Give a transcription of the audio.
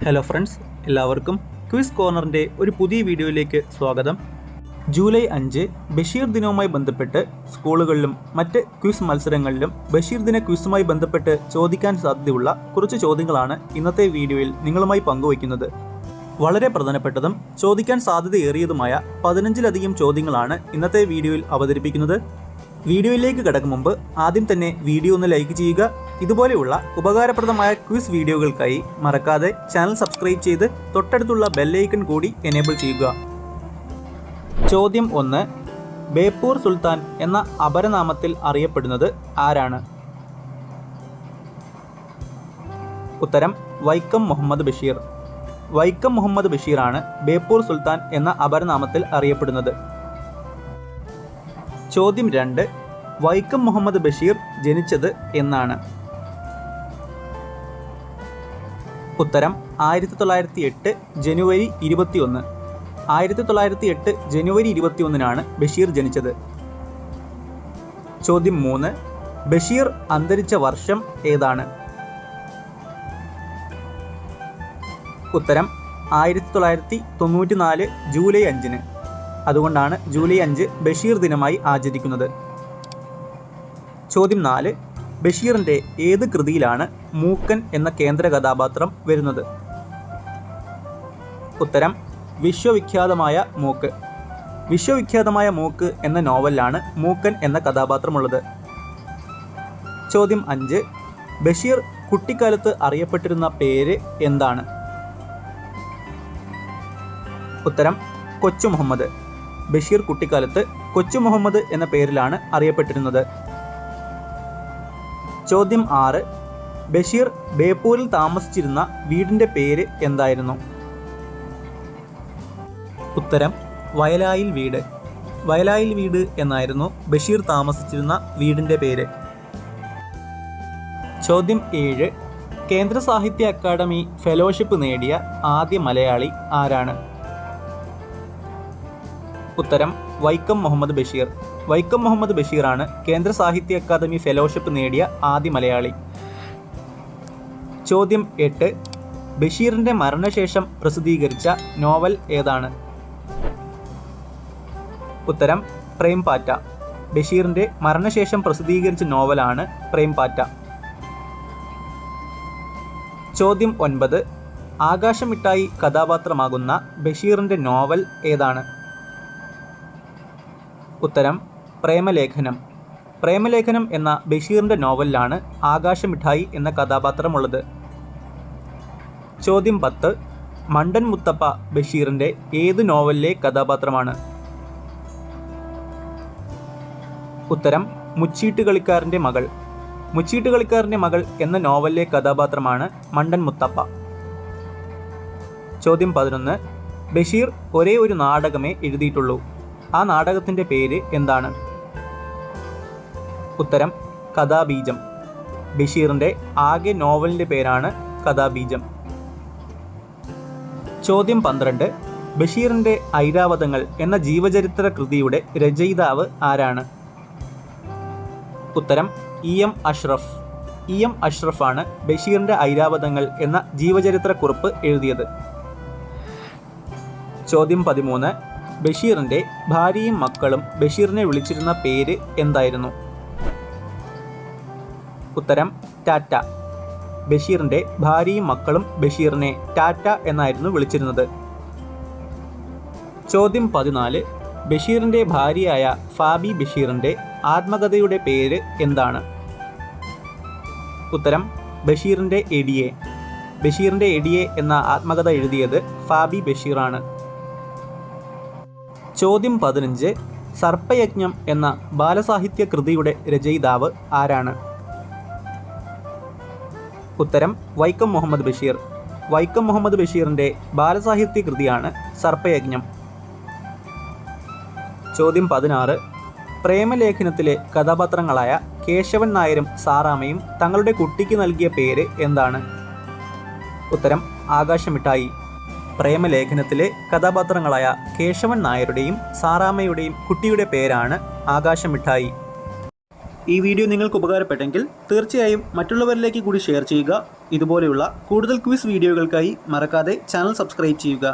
Hello friends, എല്ലാവർക്കും quiz കോർണറിൻ്റെ ഒരു പുതിയ വീഡിയോയിലേക്ക് സ്വാഗതം. ജൂലൈ 5 ബഷീർ ദിനവുമായി ബന്ധപ്പെട്ട് സ്കൂളുകളിലും മറ്റ് ക്വിസ് മത്സരങ്ങളിലും ബഷീർ ദിന ക്വിസുമായി ബന്ധപ്പെട്ട് ചോദിക്കാൻ സാധ്യതയുള്ള കുറച്ച് ചോദ്യങ്ങളാണ് ഇന്നത്തെ വീഡിയോയിൽ നിങ്ങളുമായി പങ്കുവയ്ക്കുന്നത്. വളരെ പ്രധാനപ്പെട്ടതും ചോദിക്കാൻ സാധ്യതയേറിയതുമായ 15ലധികം ചോദ്യങ്ങളാണ് ഇന്നത്തെ വീഡിയോയിൽ അവതരിപ്പിക്കുന്നത്. വീഡിയോയിലേക്ക് കടക്കും മുമ്പ് ആദ്യം തന്നെ വീഡിയോ ഒന്ന് ലൈക്ക് ചെയ്യുക. ഇതുപോലെയുള്ള ഉപകാരപ്രദമായ ക്വിസ് വീഡിയോകൾക്കായി മറക്കാതെ ചാനൽ സബ്സ്ക്രൈബ് ചെയ്ത് തൊട്ടടുത്തുള്ള ബെല്ലൈക്കൺ കൂടി എനേബിൾ ചെയ്യുക. ചോദ്യം 1. ബേപ്പൂർ സുൽത്താൻ എന്ന അപരനാമത്തിൽ അറിയപ്പെടുന്നത് ആരാണ്? ഉത്തരം വൈക്കം മുഹമ്മദ് ബഷീർ. വൈക്കം മുഹമ്മദ് ബഷീറാണ് ബേപ്പൂർ സുൽത്താൻ എന്ന അപരനാമത്തിൽ അറിയപ്പെടുന്നത്. ചോദ്യം 2. വൈക്കം മുഹമ്മദ് ബഷീർ ജനിച്ചത് എന്നാണ്? ഉത്തരം 1908 ജനുവരി 21. 1908 ജനുവരി 21 ബഷീർ ജനിച്ചത്. ചോദ്യം 3. ബഷീർ അന്തരിച്ച വർഷം ഏതാണ്? ഉത്തരം 1994 ജൂലൈ 5. അതുകൊണ്ടാണ് ജൂലൈ 5 ബഷീർ ദിനമായി ആചരിക്കുന്നത്. ചോദ്യം 4. ബഷീറിൻ്റെ ഏത് കൃതിയിലാണ് മൂക്കൻ എന്ന കേന്ദ്ര കഥാപാത്രം വരുന്നത്? ഉത്തരം വിശ്വവിഖ്യാതമായ മൂക്ക്. വിശ്വവിഖ്യാതമായ മൂക്ക് എന്ന നോവലിലാണ് മൂക്കൻ എന്ന കഥാപാത്രമുള്ളത്. ചോദ്യം 5. ബഷീർ കുട്ടിക്കാലത്ത് അറിയപ്പെട്ടിരുന്ന പേര് എന്താണ്? ഉത്തരം കൊച്ചു മുഹമ്മദ്. ബഷീർ കുട്ടിക്കാലത്ത് കൊച്ചു മുഹമ്മദ് എന്ന പേരിലാണ് അറിയപ്പെട്ടിരുന്നത്. ചോദ്യം 6. ബഷീർ ബേപ്പൂരിൽ താമസിച്ചിരുന്ന വീടിൻ്റെ പേര് എന്തായിരുന്നു? ഉത്തരം വയലായിൽ വീട്. വയലായിൽ വീട് എന്നായിരുന്നു ബഷീർ താമസിച്ചിരുന്ന വീടിൻ്റെ പേര്. ചോദ്യം 7. കേന്ദ്ര സാഹിത്യ അക്കാദമി ഫെലോഷിപ്പ് നേടിയ ആദ്യ മലയാളി ആരാണ്? ഉത്തരം വൈക്കം മുഹമ്മദ് ബഷീർ. വൈക്കം മുഹമ്മദ് ബഷീറാണ് കേന്ദ്ര സാഹിത്യ അക്കാദമി ഫെലോഷിപ്പ് നേടിയ ആദ്യ മലയാളി. ചോദ്യം 8. ബഷീറിൻ്റെ മരണശേഷം പ്രസിദ്ധീകരിച്ച നോവൽ ഏതാണ്? ഉത്തരം പ്രേംപാറ്റ. ബഷീറിൻ്റെ മരണശേഷം പ്രസിദ്ധീകരിച്ച നോവലാണ് പ്രേംപാറ്റ. ചോദ്യം 9. ആകാശമിട്ടായി കഥാപാത്രമാകുന്ന ബഷീറിൻ്റെ നോവൽ ഏതാണ്? ഉത്തരം പ്രേമലേഖനം. പ്രേമലേഖനം എന്ന ബഷീറിൻ്റെ നോവലിലാണ് ആകാശമിഠായി എന്ന കഥാപാത്രമുള്ളത്. ചോദ്യം 10. മണ്ടൻ മുത്തപ്പ ബഷീറിൻ്റെ ഏത് നോവലിലെ കഥാപാത്രമാണ്? ഉത്തരം മുച്ചീട്ട് കളിക്കാരൻ്റെ മകൾ. മുച്ചീട്ട് കളിക്കാരൻ്റെ മകൾ എന്ന നോവലിലെ കഥാപാത്രമാണ് മണ്ടൻ മുത്തപ്പ. ചോദ്യം 11. ബഷീർ ഒരേ ഒരു നാടകമേ എഴുതിയിട്ടുള്ളൂ. ആ നാടകത്തിൻ്റെ പേര് എന്താണ്? ഉത്തരം കഥാബീജം. ബഷീറിൻ്റെ ആകെ നോവലിൻ്റെ പേരാണ് കഥാബീജം. ചോദ്യം 12. ബഷീറിൻ്റെ ഐരാവതങ്ങൾ എന്ന ജീവചരിത്ര കൃതിയുടെ രചയിതാവ് ആരാണ്? ഉത്തരം EM അഷ്റഫ്. EM അഷ്റഫാണ് ബഷീറിൻ്റെ ഐരാവതങ്ങൾ എന്ന ജീവചരിത്ര കുറിപ്പ് എഴുതിയത്. ചോദ്യം 13. ബഷീറിൻ്റെ ഭാര്യയും മക്കളും ബഷീറിനെ വിളിച്ചിരുന്ന പേര് എന്തായിരുന്നു? ഉത്തരം ടാറ്റ. ബഷീറിൻ്റെ ഭാര്യയും മക്കളും ബഷീറിനെ ടാറ്റ എന്നായിരുന്നു വിളിച്ചിരുന്നത്. ചോദ്യം 14. ബഷീറിൻ്റെ ഭാര്യയായ ഫാബി ബഷീറിൻ്റെ ആത്മകഥയുടെ പേര് എന്താണ്? ഉത്തരം ബഷീറിൻ്റെ എടിയെ. ബഷീറിൻ്റെ എടിയെ എന്ന ആത്മകഥ എഴുതിയത് ഫാബി ബഷീറാണ്. ചോദ്യം 15. സർപ്പയജ്ഞം എന്ന ബാലസാഹിത്യ കൃതിയുടെ രചയിതാവ് ആരാണ്? ഉത്തരം വൈക്കം മുഹമ്മദ് ബഷീർ. വൈക്കം മുഹമ്മദ് ബഷീറിൻ്റെ ബാലസാഹിത്യ കൃതിയാണ് സർപ്പയജ്ഞം. ചോദ്യം 16. പ്രേമലേഖനത്തിലെ കഥാപാത്രങ്ങളായ കേശവൻ നായരും സാറാമ്മയും തങ്ങളുടെ കുട്ടിക്ക് നൽകിയ പേര് എന്താണ്? ഉത്തരം ആകാശമിഠായി. പ്രേമലേഖനത്തിലെ കഥാപാത്രങ്ങളായ കേശവൻ നായരുടെയും സാറാമ്മയുടെയും കുട്ടിയുടെ പേരാണ് ആകാശമിഠായി. ഈ വീഡിയോ നിങ്ങൾക്ക് ഉപകാരപ്പെട്ടെങ്കിൽ തീർച്ചയായും മറ്റുള്ളവരിലേക്ക് കൂടി ഷെയർ ചെയ്യുക. ഇതുപോലെയുള്ള കൂടുതൽ ക്വിസ് വീഡിയോകൾക്കായി മറക്കാതെ ചാനൽ സബ്സ്ക്രൈബ് ചെയ്യുക.